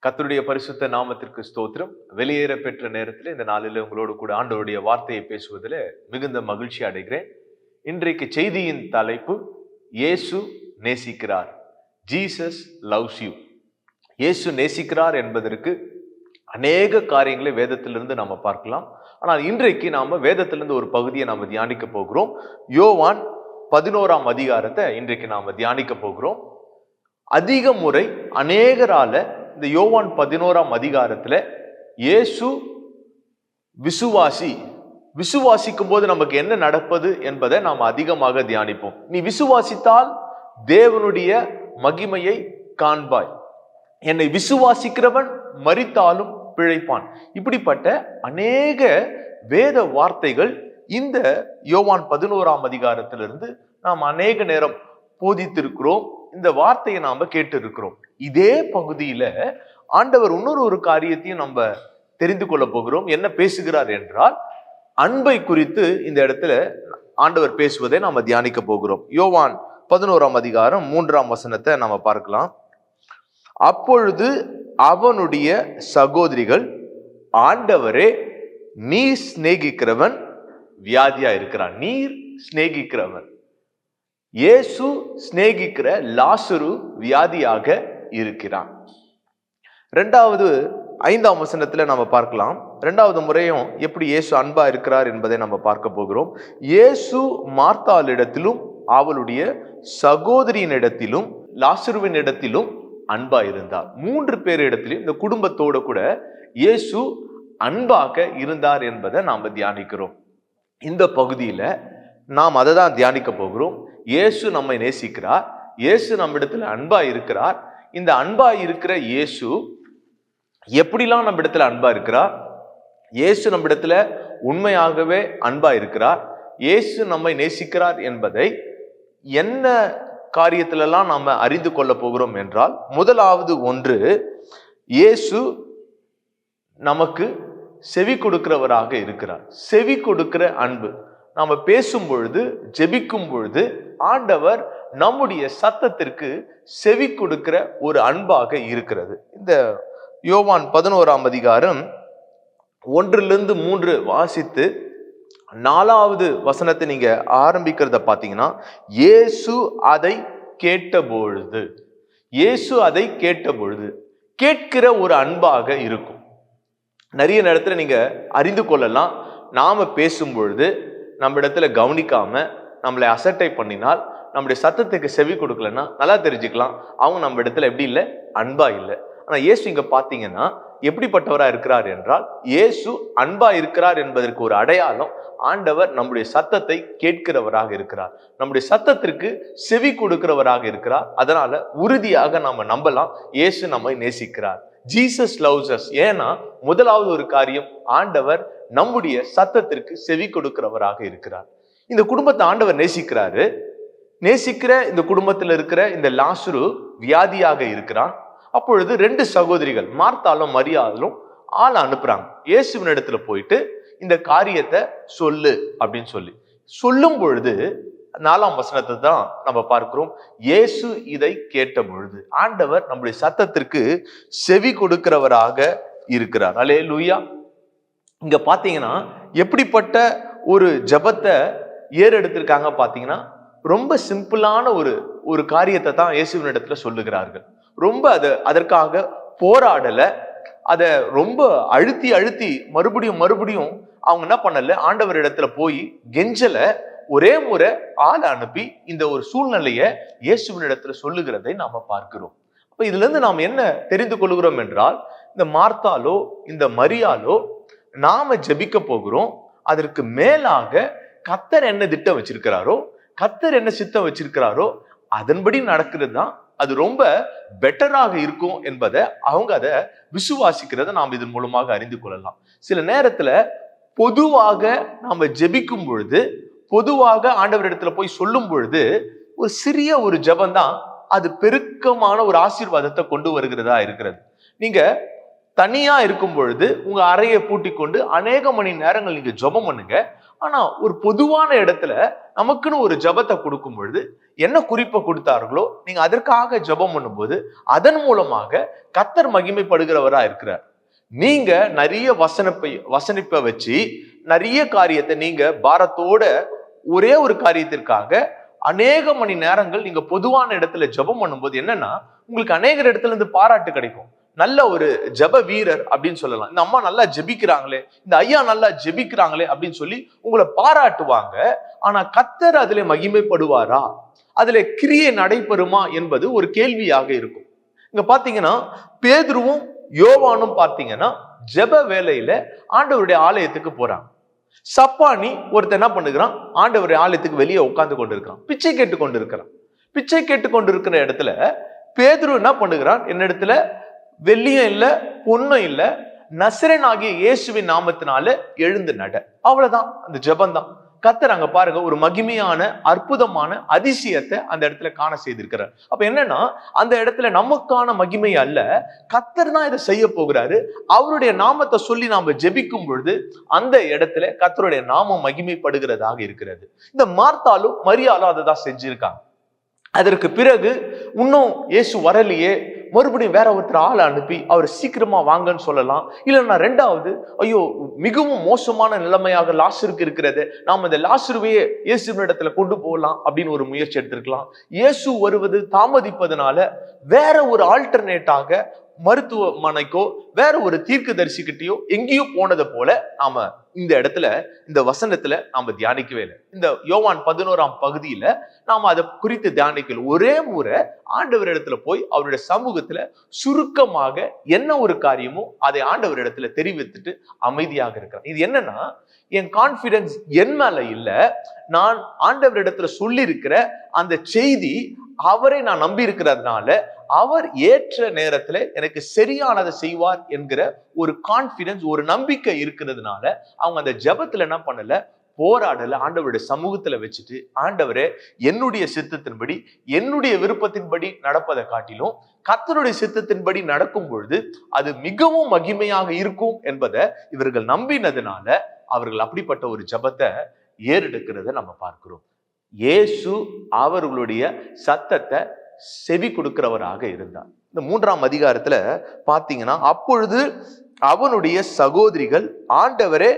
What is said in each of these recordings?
கர்த்தருடைய பரிசுத்த நாமத்திற்கு ஸ்தோத்திரம். வெளியேற பெற்ற நேரத்தில் இந்த நாளில் உங்களோடு கூட ஆண்டவருடைய வார்த்தையை பேசுவதில் மிகுந்த மகிழ்ச்சி அடைகிறேன். இன்றைக்கு செய்தியின் தலைப்பு இயேசு நேசிக்கிறார். Jesus loves you. இயேசு நேசிக்கிறார் என்பதற்கு அநேக காரியங்களை வேதத்திலிருந்து நாம பார்க்கலாம். ஆனால் இன்றைக்கு நாம வேதத்திலிருந்து ஒரு பகுதியை நாம தியானிக்க போகிறோம். யோவான் 11ஆம் அதிகாரத்தை இன்றைக்கு நாம தியானிக்க போகிறோம். அதிக முறை அநேகரால இந்த யோவான் 11ஆம் அதிகாரத்துல இயேசு விசுவாசிக்கும் போது நமக்கு என்ன நடப்பது என்பதை நாம் அதிகமாக தியானிப்போம். நீ விசுவாசித்தால் தேவனுடைய மகிமையை காண்பாய், என்னை விசுவாசிக்கிறவன் மரித்தாலும் பிழைப்பான். இப்படிப்பட்ட அநேக வேத வார்த்தைகள் இந்த யோவான் 11ஆம் அதிகாரத்திலிருந்து நாம் அநேக நேரம் போதித்திருக்கிறோம். இந்த வார்த்தையை நாம கேட்டு இருக்கிறோம். இதே பகுதியில ஆண்டவர் இன்னொரு காரியத்தையும் நம்ம தெரிந்து கொள்ள போகிறோம். என்ன பேசுகிறார் என்றால், அன்பை குறித்து இந்த இடத்துல ஆண்டவர் பேசுவதை நாம தியானிக்க போகிறோம். யோவான் 11ஆம் அதிகாரம் 3ஆம் வசனத்தை நாம பார்க்கலாம். அப்பொழுது அவனுடைய சகோதரிகள், ஆண்டவரே நீர் சிநேகிக்கிறவன் வியாதியா இருக்கிறான். நீர் சிநேகிக்கிறவன், இயேசு சிநேகிக்கிற லாசரு வியாதியாக இருக்கிறான். 5ஆம் வசனத்துல நம்ம பார்க்கலாம். 2வது முறையும் எப்படி இயேசு அன்பா இருக்கிறார் என்பதை நம்ம பார்க்க போகிறோம். இயேசு மார்த்தாளிடத்திலும் அவளுடைய சகோதரியின் இடத்திலும் லாசருவின் இடத்திலும் அன்பா இருந்தார். 3 பேர் இடத்திலும் இந்த குடும்பத்தோட கூட இயேசு அன்பாக இருந்தார் என்பதை நாம தியானிக்கிறோம். இந்த பகுதியில நாம் அதை தான் தியானிக்க போகிறோம். இயேசு நம்மை நேசிக்கிறார், இயேசு நம்ம இடத்துல அன்பா இருக்கிறார். இந்த அன்பா இருக்கிற இயேசு எப்படிலாம் நம்ம இடத்துல அன்பா இருக்கிறார், இயேசு நம்ம இடத்துல உண்மையாகவே அன்பா இருக்கிறார், இயேசு நம்மை நேசிக்கிறார் என்பதை என்ன காரியத்திலெல்லாம் நாம அறிந்து கொள்ள போகிறோம் என்றால், முதலாவது ஒன்று, இயேசு நமக்கு செவி கொடுக்கிறவராக இருக்கிறார். செவி கொடுக்கிற அன்பு. நாம பேசும் பொழுது, ஜெபிக்கும் பொழுது ஆண்டவர் நம்முடைய சத்தத்திற்கு செவி கொடுக்கிற ஒரு அன்பாக இருக்கிறது. இந்த யோவான் 11ஆம் அதிகாரம் 1லிருந்து 3 வாசித்து 4வது வசனத்தை நீங்க ஆரம்பிக்கிறத பாத்தீங்கன்னா, இயேசு அதை கேட்டபொழுது, இயேசு அதை கேட்டபொழுது கேட்கிற ஒரு அன்பாக இருக்கும். நிறைய நேரத்துல நீங்க அறிந்து கொள்ளலாம், நாம பேசும் பொழுது நம்ம இடத்துல கவனிக்காம நம்மளை அசட்டை பண்ணினால், நம்முடைய சத்தத்துக்கு செவி கொடுக்கலன்னா நல்லா தெரிஞ்சுக்கலாம், அவங்க நம்ம இடத்துல எப்படி இல்லை, அன்பா இல்லை. ஆனா இயேசு இங்க பாத்தீங்கன்னா எப்படிப்பட்டவரா இருக்கிறார் என்றால், இயேசு அன்பா இருக்கிறார் என்பதற்கு ஒரு அடையாளம், ஆண்டவர் நம்முடைய சத்தத்தை கேட்கிறவராக இருக்கிறார், நம்முடைய சத்தத்திற்கு செவி கொடுக்கிறவராக இருக்கிறார். அதனால உறுதியாக நாம நம்பலாம், இயேசு நம்மை நேசிக்கிறார். Jesus loves us. ஏன்னா முதலாவது ஒரு காரியம், ஆண்டவர் நம்முடைய சத்தத்திற்கு செவி கொடுக்கிறவராக இருக்கிறார். இந்த குடும்பத்தை ஆண்டவர் நேசிக்கிறாரு. நேசிக்கிற இந்த குடும்பத்தில் இருக்கிற இந்த லாசரு வியாதியாக இருக்கிறான். அப்பொழுது 2 சகோதரிகள் மார்த்தாலும் மரியாளும் ஆளை அனுப்புறாங்க, இயேசுவின் இடத்துல போயிட்டு இந்த காரியத்தை சொல்லு அப்படின்னு சொல்லும் பொழுது 4ஆம் வசனத்தை தான் நம்ம பார்க்கிறோம். இயேசு இதை கேட்ட பொழுது, ஆண்டவர் நம்முடைய சத்தத்திற்கு செவி கொடுக்கிறவராக இருக்கிறார். அல்லேலூயா. இங்க பாத்தீங்கன்னா எப்படிப்பட்ட ஒரு ஜபத்தை ஏறெடுத்திருக்காங்க பாத்தீங்கன்னா, ரொம்ப சிம்பிளான ஒரு காரியத்தை தான் இயேசுவின் இடத்துல சொல்லுகிறார்கள். ரொம்ப அதற்காக போராடல, அதை ரொம்ப அழுத்தி மறுபடியும் அவங்க என்ன பண்ணல, ஆண்டவர் இடத்துல போய் கெஞ்சல, ஒரே முறை ஆளை அனுப்பி இந்த ஒரு சூழ்நிலைய இயேசுவின் இடத்துல சொல்லுகிறதை நாம பார்க்கிறோம். அப்ப இதுல இருந்து நாம் என்ன தெரிந்து கொள்கிறோம் என்றால், இந்த மார்த்தாலோ இந்த மரியாலோ நாம ஜெபிக்க போகிறோம், அதற்கு மேலாக கர்த்தர் என்ன திட்டம் வச்சிருக்கிறாரோ, கர்த்தர் என்ன சித்தம் வச்சிருக்கிறாரோ அதன்படி நடக்கிறது தான் அது ரொம்ப பெட்டராக இருக்கும் என்பதை அவங்க அதை விசுவாசிக்கிறத நாம் இதன் மூலமாக அறிந்து கொள்ளலாம். சில நேரத்துல பொதுவாக நாம ஜெபிக்கும் பொழுது, பொதுவாக ஆண்டவரிடத்துல போய் சொல்லும் பொழுது, ஒரு சிறிய ஒரு ஜெபம் தான் அது பெருக்கமான ஒரு ஆசீர்வாதத்தை கொண்டு வருகிறதா இருக்கிறது. நீங்க தனியா இருக்கும் பொழுது உங்க அறையை பூட்டி கொண்டு அநேக மணி நேரங்கள் நீங்க ஜெபம் பண்ணுங்க, ஆனா ஒரு பொதுவான இடத்துல நமக்குன்னு ஒரு ஜபத்தை கொடுக்கும் பொழுது என்ன குறிப்பை கொடுத்தார்களோ நீங்க அதற்காக ஜபம் பண்ணும்போது அதன் மூலமாக கர்த்தர் மகிமைப்படுகிறவரா இருக்கிறார். நீங்க நிறைய வசனிப்பை வச்சு நிறைய காரியத்தை நீங்க பாரத்தோட ஒரே ஒரு காரியத்திற்காக அநேக மணி நேரங்கள் நீங்க பொதுவான இடத்துல ஜபம் பண்ணும்போது என்னன்னா உங்களுக்கு அநேக இடத்துல இருந்து பாராட்டு கிடைக்கும். நல்ல ஒரு ஜப வீரர் அப்படின்னு சொல்லலாம். இந்த அம்மா நல்லா ஜெபிக்கிறாங்களே, இந்த ஐயா நல்லா ஜெபிக்கிறாங்களே அப்படின்னு சொல்லி உங்களை பாராட்டுவாங்க. ஆனா கர்த்தர் அதிலே மகிமைப்படுவாரா, அதிலே கிரியை நடைபெறுமா என்பது ஒரு கேள்வியாக இருக்கும். இங்க பாத்தீங்கன்னா பேதுருவும் யோவானும் பார்த்தீங்கன்னா ஜெப வேலையில ஆண்டவருடைய ஆலயத்துக்கு போறாங்க. சப்பானி ஒருத்தர் என்ன பண்ணுகிறான், ஆண்டவருடைய ஆலயத்துக்கு வெளியே உட்கார்ந்து கொண்டு இருக்கிறான், பிச்சை கேட்டு கொண்டு இருக்கிறான். பிச்சை கேட்டு கொண்டு இருக்கிற இடத்துல பேதுரு என்ன பண்ணுகிறான், என்னிடத்துல வெள்ளியும் இல்ல பொண்ணும் இல்ல, நசரேன் ஆகிய இயேசுவின் நாமத்தினால எழுந்து நட. அவ்வளவுதான், அந்த ஜெபந்தான். கர்த்தர் அங்க பாருங்க ஒரு மகிமையான அற்புதமான அதிசயத்தை அந்த இடத்துல காண செய்திருக்கிறார். அப்ப என்னன்னா அந்த இடத்துல நமக்கான மகிமை அல்ல, கர்த்தர் தான் இதை செய்ய போகிறாரு. அவருடைய நாமத்தை சொல்லி நாம ஜெபிக்கும் பொழுது அந்த இடத்துல கர்த்தருடைய நாமம் மகிமைப்படுகிறதாக இருக்கிறது. இந்த மார்த்தாலும் மரியாலும் அதை தான் செஞ்சிருக்காங்க. அதற்கு பிறகு இன்னும் இயேசு வரலையே, மறுபடியும் வேற ஒருத்தர் ஆளை அனுப்பி அவர் சீக்கிரமா வாங்கன்னு சொல்லலாம். இல்லைன்னா ரெண்டாவது, ஐயோ மிகவும் மோசமான நிலைமையாக லாசருக்கு இருக்கிறது, நாம் இந்த லாசருவையே இயேசுவின் இடத்துல கொண்டு போகலாம் அப்படின்னு ஒரு முயற்சி எடுத்திருக்கலாம். இயேசு வருவது தாமதிப்பதனால வேற ஒரு ஆல்டர்னேட்டாக மருத்துவமனைக்கோ வேற ஒரு தீர்க்கதரிசிக்கிட்டையோ எங்கேயோ போனதை போல நாம இந்த இடத்துல இந்த வசனத்துல நாம தியானிக்கவே இல்லை. இந்த யோவான் 11ஆம் பகுதியில நாம அதை குறித்து தியானிக்கல. ஒரே முறை ஆண்டவர் இடத்துல போய் அவருடைய சமூகத்துல சுருக்கமாக என்ன ஒரு காரியமோ அதை ஆண்டவர் இடத்துல தெரிவித்துட்டு அமைதியாக இருக்கிறார். இது என்னன்னா என் கான்பிடன்ஸ் என் மேல இல்ல, நான் ஆண்டவர் இடத்துல சொல்லி இருக்கிற அந்த செய்தி அவரை நான் நம்பி இருக்கிறதுனால அவர் ஏற்ற நேரத்துல எனக்கு சரியானதை செய்வார் என்கிற ஒரு கான்பிடன்ஸ், ஒரு நம்பிக்கை இருக்கிறதுனால அவங்க அந்த ஜெபத்துல என்ன பண்ணல, போராடல, ஆண்டவருடைய சமூகத்துல வச்சுட்டு ஆண்டவரே என்னுடைய சித்தத்தின்படி என்னுடைய விருப்பத்தின்படி நடப்பதை காட்டிலும் கர்த்தருடைய சித்தத்தின்படி நடக்கும் பொழுது அது மிகவும் மகிமையாக இருக்கும் என்பதை இவர்கள் நம்பினதுனால அவர்கள் அப்படிப்பட்ட ஒரு ஜெபத்தை ஏறெடுக்கிறத நம்ம பார்க்கிறோம். இயேசு அவர்களுடைய சத்தத்தை செவி கொடுக்கிறவராக இருந்தார். இந்த 3ஆம் அதிகாரத்துல பாத்தீங்கன்னா, அப்பொழுது அவனுடைய சகோதரிகள், ஆண்டவரே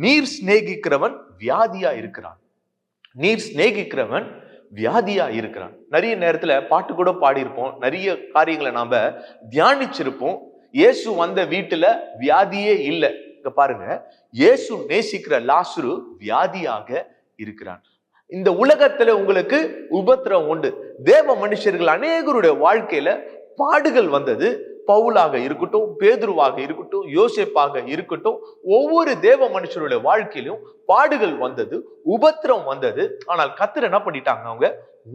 நீர் சிநேகிக்கிறவன் வியாதியா இருக்கிறான், நீர் சிநேகிக்கிறவன் வியாதியா இருக்கிறான். நிறைய நேரத்துல பாட்டு கூட பாடியிருப்போம், நிறைய காரியங்களை நாம தியானிச்சிருப்போம். இயேசு வந்த வீட்டுல வியாதியே இல்லை. இங்க பாருங்க, இயேசு நேசிக்கிற லாசரு வியாதியாக இருக்கிறான். இந்த உலகத்துல உங்களுக்கு உபத்திரம் உண்டு. தேவ மனுஷர்கள் அநேகருடைய வாழ்க்கையில பாடுகள் வந்தது. பவுலாக இருக்கட்டும், பேதுருவாக இருக்கட்டும், யோசேப்பாக இருக்கட்டும், ஒவ்வொரு தேவ மனுஷருடைய வாழ்க்கையிலும் பாடுகள் வந்தது, உபத்திரம் வந்தது. ஆனால் கர்த்தர் என்ன பண்ணிட்டாங்க, அவங்க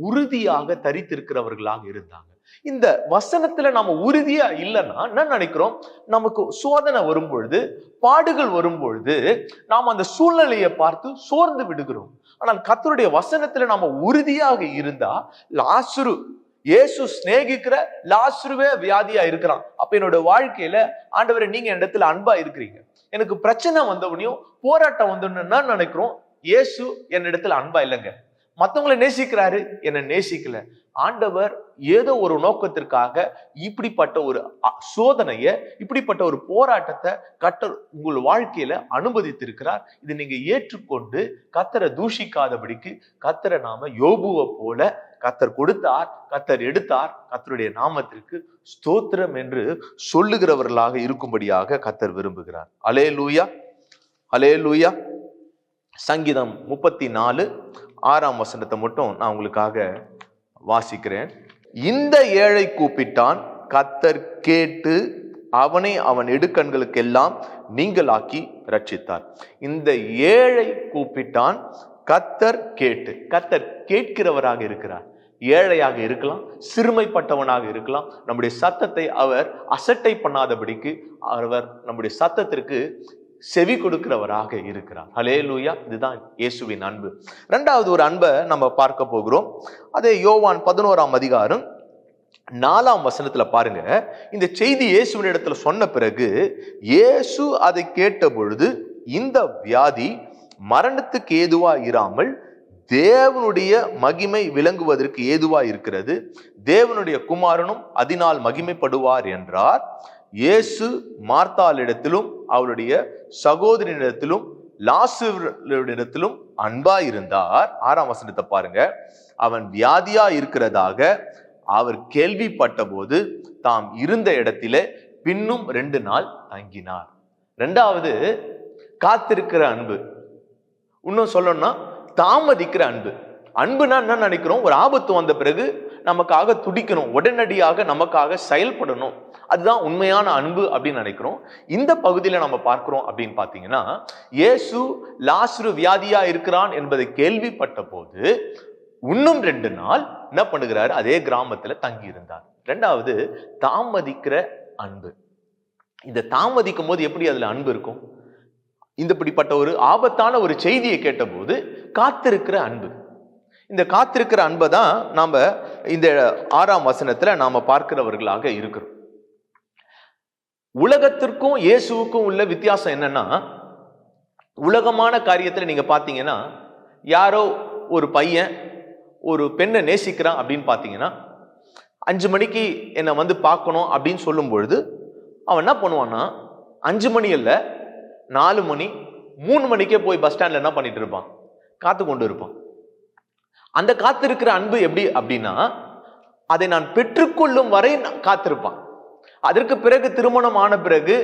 உறுதியாக தரித்திருக்கிறவர்களாக இருந்தாங்க. இந்த வசனத்துல நாம உறுதியா இல்லைன்னா என்ன நினைக்கிறோம், நமக்கு சோதனை வரும்பொழுது, பாடுகள் வரும்பொழுது நாம் அந்த சூழ்நிலையை பார்த்து சோர்ந்து விடுகிறோம். ஆனால் கர்த்தருடைய வசனத்துல நாம உறுதியாக இருந்தா, லாசரு இயேசு சிநேகிக்கிற லாசருவே வியாதியா இருக்கிறான். அப்ப என்னோட வாழ்க்கையில ஆண்டவரே நீங்க என் இடத்துல அன்பா இருக்கிறீங்க, எனக்கு பிரச்சனை வந்தவனையும் போராட்டம் வந்தவன்னு நினைக்கிறோம், இயேசு என் இடத்துல அன்பா இல்லைங்க, மற்றவங்களை நேசிக்கிறாரு, என்னை நேசிக்கல. ஆண்டவர் ஏதோ ஒரு நோக்கத்திற்காக இப்படிப்பட்ட ஒரு சோதனைய, இப்படிப்பட்ட ஒரு போராட்டத்தை கர்த்தர் உங்கள் வாழ்க்கையில அனுமதித்திருக்கிறார். இதை நீங்க ஏற்றுக்கொண்டு கர்த்தரை தூஷிக்காதபடிக்கு கர்த்தரை நாம யோபுவை போல கர்த்தர் கொடுத்தார், கர்த்தர் எடுத்தார், கர்த்தருடைய நாமத்திற்கு ஸ்தோத்திரம் என்று சொல்லுகிறவர்களாக இருக்கும்படியாக கர்த்தர் விரும்புகிறார். அல்லேலூயா, அல்லேலூயா. சங்கீதம் 34:6 வசனத்தை மட்டும் நான் உங்களுக்காக வாசிக்கிறேன். இந்த ஏழை கூப்பிட்டான், கர்த்தர் கேட்டு அவனை அவன் இடுக்கண்களுக்கெல்லாம் நீங்களாக்கி ரட்சித்தார். இந்த ஏழை கூப்பிட்டான், கர்த்தர் கேட்டு. கர்த்தர் கேட்கிறவராக இருக்கிறார். ஏழையாக இருக்கலாம், சிறுமைப்பட்டவனாக இருக்கலாம், நம்முடைய சத்தத்தை அவர் அசட்டை பண்ணாதபடிக்கு அவர் நம்முடைய சத்தத்திற்கு செவி கொடுக்கிறவராக இருக்கிறார். ஹல்லேலூயா. இதுதான் இயேசுவின் அன்பு. இரண்டாவது ஒரு அன்பை நம்ம பார்க்க போகிறோம். அதே யோவான் 11ஆம் அதிகாரம் 4ஆம் வசனத்துல பாருங்க. இந்த செய்தி இயேசுவின் இடத்துல சொன்ன பிறகு இயேசு அதை கேட்ட பொழுது இந்த வியாதி மரணத்துக்கு ஏதுவா இராமல் தேவனுடைய மகிமை விளங்குவதற்கு ஏதுவா இருக்கிறது. தேவனுடைய குமாரனும் அதனால் மகிமைப்படுவார் என்றார். இயேசு மார்த்தாளிடத்திலும் அவருடைய சகோதரியிடத்திலும் லாசருவிடத்திலும் அன்பா இருந்தார். 6ஆம் வசனத்தை பாருங்க. அவன் வியாதியா இருக்கிறதாக அவர் கேள்விப்பட்ட போது தாம் இருந்த இடத்திலே பின்னும் 2 நாள் தங்கினார். 2வது காத்திருக்கிற அன்பு. இன்னும் சொல்லணும்னா தாமதிக்கிற அன்பு. அன்புனா என்ன நினைக்கிறோம்? ஒரு ஆபத்து வந்த பிறகு நமக்காக துடிக்கணும், உடனடியாக நமக்காக செயல்படணும். அதுதான் உண்மையான அன்பு அப்படின்னு நினைக்கிறோம். இந்த பகுதியில நம்ம பார்க்கிறோம் அப்படின்னு பாத்தீங்கன்னா, இயேசு லாசரு வியாதியா இருக்கிறான் என்பதை கேள்விப்பட்ட போது இன்னும் 2 நாள் என்ன பண்ணுகிறாரு? அதே கிராமத்துல தங்கி இருந்தார். 2வது தாமதிக்கிற அன்பு. இந்த தாமதிக்கும் போது எப்படி அதுல அன்பு இருக்கும்? இப்படிப்பட்ட ஒரு ஆபத்தான ஒரு செய்தியை கேட்டபோது காத்திருக்கிற அன்பு. இந்த காத்திருக்கிற அன்பை தான் நாம இந்த 6ஆம் வசனத்துல நாம பார்க்கிறவர்களாக இருக்கிறோம். உலகத்திற்கும் இயேசுவுக்கும் உள்ள வித்தியாசம் என்னன்னா, உலகமான காரியத்துல நீங்க பாத்தீங்கன்னா, யாரோ ஒரு பையன் ஒரு பெண்ணை நேசிக்கிறான் அப்படின்னு பாத்தீங்கன்னா, 5 மணிக்கு என்னை வந்து பார்க்கணும் அப்படின்னு சொல்லும் பொழுது அவன் என்ன பண்ணுவான்னா, 5 மணி இல்ல 4 மணி 3 மணிக்கே போய் பஸ் ஸ்டாண்ட்ல என்ன பண்ணிட்டு இருப்பான்? காத்து கொண்டு இருப்பான். அந்த காத்திருக்கிற அன்பு எப்படி அப்படின்னா, அதை நான் பெற்றுக்கொள்ளும் வரை காத்திருப்பான். அதற்கு பிறகு திருமணம் ஆன பிறகு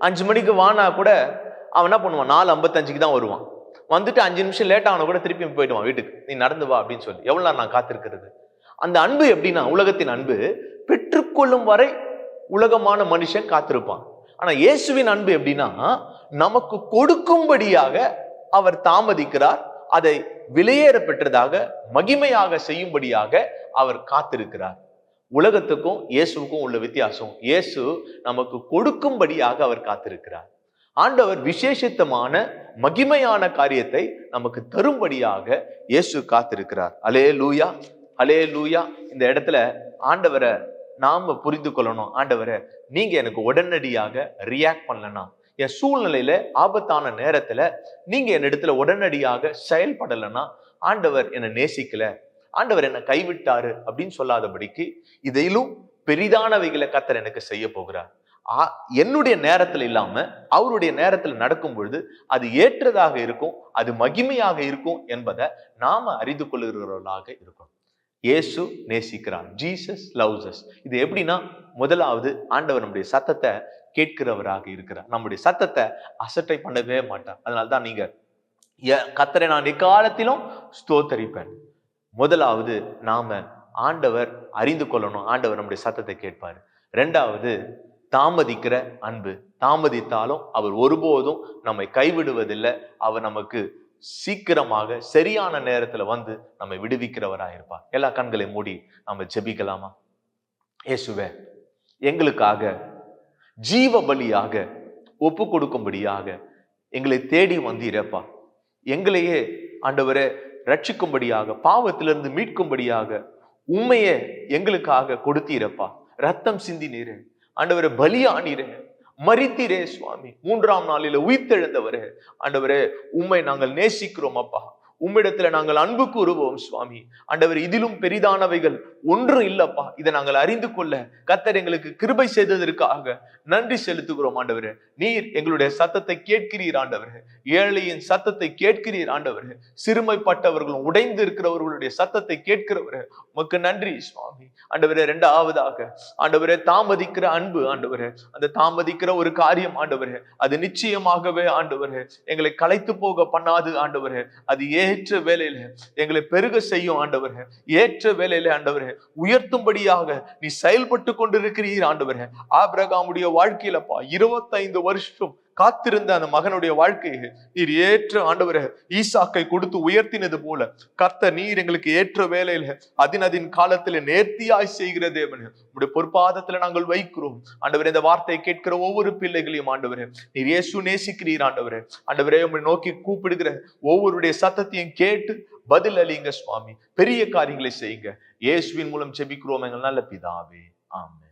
5 மணிக்கு வானா கூட அவன் என்ன பண்ணுவான்? 4:55 தான் வருவான். வந்துட்டு 5 நிமிஷம் லேட் ஆன கூட திருப்பி போயிடுவான் வீட்டுக்கு. நீ நடந்து வா அப்படின்னு சொல்லி. எவ்வளவு நாள் நான் காத்திருக்கிறது? அந்த அன்பு எப்படின்னா, உலகத்தின் அன்பு பெற்றுக்கொள்ளும் வரை உலகமான மனுஷன் காத்திருப்பான். ஆனா இயேசுவின் அன்பு எப்படின்னா, நமக்கு கொடுக்கும்படியாக அவர் தாமதிக்கிறார். அதை விலையேற பெற்றதாக மகிமையாக செய்யும்படியாக அவர் காத்திருக்கிறார். உலகத்துக்கும் இயேசுவுக்கும் உள்ள வித்தியாசம், இயேசு நமக்கு கொடுக்கும்படியாக அவர் காத்திருக்கிறார். ஆண்டவர் விசேஷித்தமான மகிமையான காரியத்தை நமக்கு தரும்படியாக இயேசு காத்திருக்கிறார். அல்லேலூயா, அல்லேலூயா. இந்த இடத்துல ஆண்டவரை நாம புரிந்து கொள்ளணும். ஆண்டவரை நீங்க எனக்கு உடனடியாக ரியாக்ட் பண்ணலன்னா, என் சூழ்நிலையில ஆபத்தான நேரத்துல நீங்க என் இடத்துல உடனடியாக செயல்படலைன்னா, ஆண்டவர் என்னை நேசிக்கல, ஆண்டவர் என்னை கைவிட்டாரு அப்படின்னு சொல்லாதபடிக்கு இதிலும் பெரிதானவைகளை கர்த்தர் எனக்கு செய்ய போகிறார். என்னுடைய நேரத்துல இல்லாம அவருடைய நேரத்துல நடக்கும் பொழுது அது ஏற்றதாக இருக்கும், அது மகிமையாக இருக்கும் என்பதை நாம அறிந்து கொள்ளுகிறவர்களாக இருக்கும். இயேசு நேசிக்கிறார். Jesus loves us. இது எப்படின்னா, முதலாவது ஆண்டவர் நம்முடைய சத்தத்தை கேட்கிறவராக இருக்கிறார். நம்முடைய சத்தத்தை அசட்டை பண்ணவே மாட்டார். அதனால்தான் நீங்க கர்த்தரை நான் எக்காலத்திலும் ஸ்தோத்தரிப்பேன். முதலாவது நாம ஆண்டவர் அறிந்து கொள்ளணும், ஆண்டவர் நம்முடைய சத்தத்தை கேட்பாரு. 2வது தாமதிக்கிற அன்பு. தாமதித்தாலும் அவர் ஒருபோதும் நம்மை கைவிடுவதில்லை. அவர் நமக்கு சீக்கிரமாக சரியான நேரத்துல வந்து நம்மை விடுவிக்கிறவராக இருப்பார். எல்லா கண்களை மூடி நம்ம ஜெபிக்கலாமா? இயேசுவே, எங்களுக்காக ஜீவ பலியாக ஒப்பு கொடுக்கும்படியாக எங்களை தேடி வந்தீரப்பா. எங்களையே ஆண்டவரே ரட்சிக்கும்படியாக, பாவத்திலிருந்து மீட்கும்படியாக உண்மையே எங்களுக்காக கொடுத்தீரப்பா. ரத்தம் சிந்தினீரே ஆண்டவரே, பலியானீரே, மரித்தீரே சுவாமி, 3ஆம் நாளில உயிர்த்தெழுந்தவரே ஆண்டவரே, உம்மை நாங்கள் நேசிக்கிறோம் அப்பா. உம்மிடத்துல நாங்கள் அன்பு கூறுவோம் சுவாமி. ஆண்டவர், இதிலும் பெரிதானவைகள் ஒன்றும் இல்லப்பா. இதை நாங்கள் அறிந்து கொள்ள கர்த்தர் எங்களுக்கு கிருபை செய்ததற்காக நன்றி செலுத்துகிறோம் ஆண்டவரே. நீர் எங்களுடைய சத்தத்தை கேட்கிறீர் ஆண்டவரே. ஏழையின் சத்தத்தை கேட்கிறீர் ஆண்டவரே. சிறுமைப்பட்டவர்களும் உடைந்து இருக்கிறவர்களுடைய சத்தத்தை கேட்கிறவரே, உமக்கு நன்றி சுவாமி. ஆண்டவரே, 2வதாக ஆண்டவரே, தாமதிக்கிற அன்பு ஆண்டவரே. அந்த தாமதிக்கிற ஒரு காரியம் ஆண்டவரே, அது நிச்சயமாகவே ஆண்டவரே எங்களை களைத்து போக பண்ணாது ஆண்டவரே. அது ஏற்ற வேலையில எங்களை பெருக செய்யும் ஆண்டவரே. ஏற்ற வேலையில ஆண்டவரே உயர்த்தும்படியாக நீ செயல்பட்டு கொண்டிருக்கிறீர் ஆண்டவரே. ஆபிரகாமுடைய வாழ்க்கையிலப்பா 25 வருஷம் காத்திருந்த அந்த மகனுடைய வாழ்க்கையை நீர் ஏற்ற ஆண்டவரே ஈசாக்கை கொடுத்து உயர்த்தினது போல கர்த்தர் நீர் எங்களுக்கு ஏற்ற வேலையில அதின் காலத்துல நேர்த்தியாய் செய்கிற தேவன் உடைய பொற்பாதத்துல நாங்கள் வைக்கிறோம் ஆண்டவரே. இந்த வார்த்தையை கேட்கிற ஒவ்வொரு பிள்ளைகளையும் ஆண்டவரே நீர் இயேசு நேசிக்கிறீர் ஆண்டவரே. ஆண்டவரே, உம்மை நோக்கி கூப்பிடுகிற ஒவ்வொருடைய சத்தத்தையும் கேட்டு பதில் அளிங்க சுவாமி. பெரிய காரியங்களை செய்யுங்க. இயேசுவின் மூலம் ஜெபிக்கிறோம் எங்கள் நல்ல பிதாவே, ஆமென்.